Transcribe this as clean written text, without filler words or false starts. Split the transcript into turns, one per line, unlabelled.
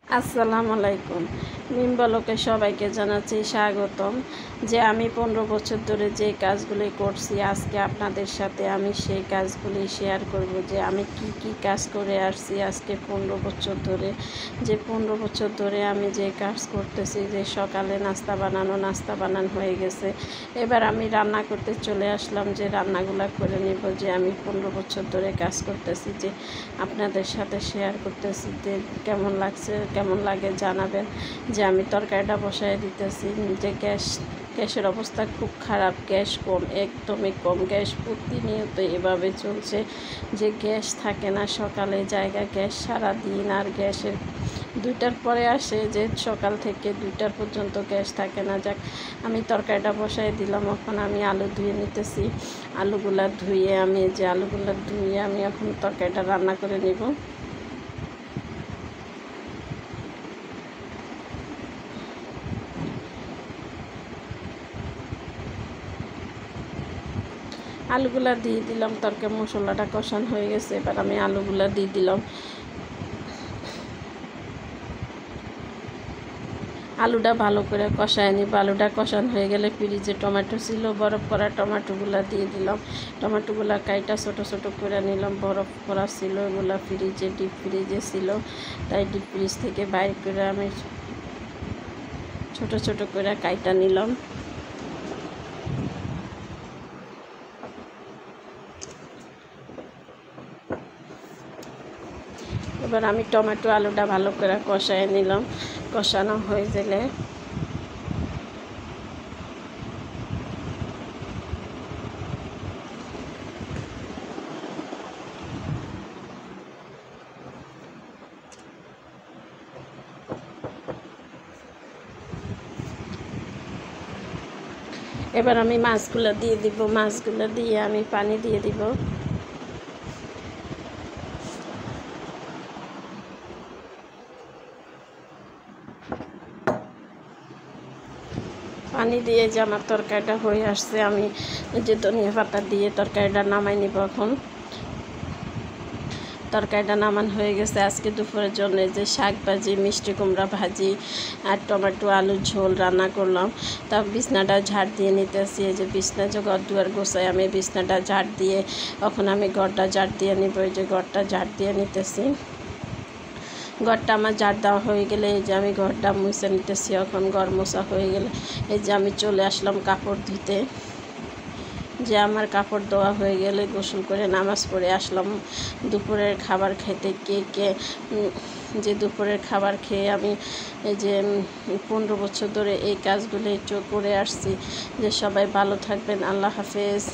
আসসালামু আলাইকুম। মিমবলকে সবাইকে জানাচ্ছি স্বাগতম। যে আমি 15 বছর ধরে যে কাজগুলি করছি, আজকে আপনাদের সাথে আমি সেই কাজগুলি শেয়ার করব। যে আমি কি কাজ করে আসছি আজকে 15 বছর ধরে। যে 15 বছর ধরে আমি যে কাজ করতেছি, যে সকালে নাস্তা বানানো হয়ে গেছে। এবার আমি রান্না করতে চলে আসলাম, যে রান্নাগুলো করে নিব। যে আমি 15 বছর ধরে কাজ করতেছি, যে আপনাদের সাথে শেয়ার করতেছি। যে কেমন লাগে জানাবেন। যে আমি তরকারিটা বসায় দিতেছি। যে গ্যাসের অবস্থা খুব খারাপ, গ্যাস কম, একদমই কম। গ্যাস প্রতিনিয়ত এভাবে চলছে যে গ্যাস থাকে না সকালে জায়গা, গ্যাস সারাদিন। আর গ্যাসের 2টার পরে আসে, যে সকাল থেকে 2টা পর্যন্ত গ্যাস থাকে না। যাক, আমি তরকারিটা বসাই দিলাম। এখন আমি আলু ধুয়ে নিতেছি। আলুগুলা ধুয়ে আমি এখন তরকারিটা রান্না করে নিব। আলুগুলা দিয়ে দিলাম। তরকারি মশলাটা কষানো হয়ে গেছে। এবার আমি আলুগুলা দিয়ে দিলাম। আলুটা ভালো করে কষায় নিব। আলুটা কষানো হয়ে গেলে ফ্রিজে টমেটো ছিল, বরফ করা টমেটোগুলো দিয়ে দিলাম। টমেটোগুলো কাইটা ছোটো ছোটো করে নিলাম। বরফ করা ছিল, এগুলো ডিপ ফ্রিজে ছিল, তাই ডিপ ফ্রিজ থেকে বাইর করে আমি ছোটো ছোটো করে কাইটা নিলাম। এবার আমি টমেটো আলুটা ভালো করে কষায় নিলাম। কষানো হয়ে গেলে এবার আমি মাছগুলো দিয়ে দিব। মাছগুলো দিয়ে আমি পানি দিয়ে দিব। পানি দিয়ে যে আমার তরকারিটা হয়ে আসছে, আমি যে ধনিয়া পাতা দিয়ে তরকারিটা নামাই নিব। এখন তরকারিটা নামান হয়ে গেছে। আজকে দুপুরের জন্য যে শাক ভাজি, মিষ্টি কুমড়া ভাজি আর টমেটো আলুর ঝোল রান্না করলাম। তা বিছনাটা ঝাড় দিয়ে নিতেছি। এই যে বিছনা যে ঘর দুয়ার গোছাই, আমি বিছনাটা ঝাড় দিয়ে এখন আমি ঘরটা ঝাড় দিয়ে নিব। এই যে ঘরটা ঝাড় দিয়ে নিতেছি। ঘরটা আমার ঝাড় দেওয়া হয়ে গেলে এই যে আমি ঘরটা মুছে নিতেছি। এখন ঘর মোছা হয়ে গেলে এই যে আমি চলে আসলাম কাপড় ধুতে। যে আমার কাপড় ধোয়া হয়ে গেলে গোসল করে নামাজ পড়ে আসলাম দুপুরের খাবার খেতে। যে দুপুরের খাবার খেয়ে আমি এই যে 15 বছর ধরে এই কাজগুলো করে আসছি। যে সবাই ভালো থাকবেন। আল্লাহ হাফেজ।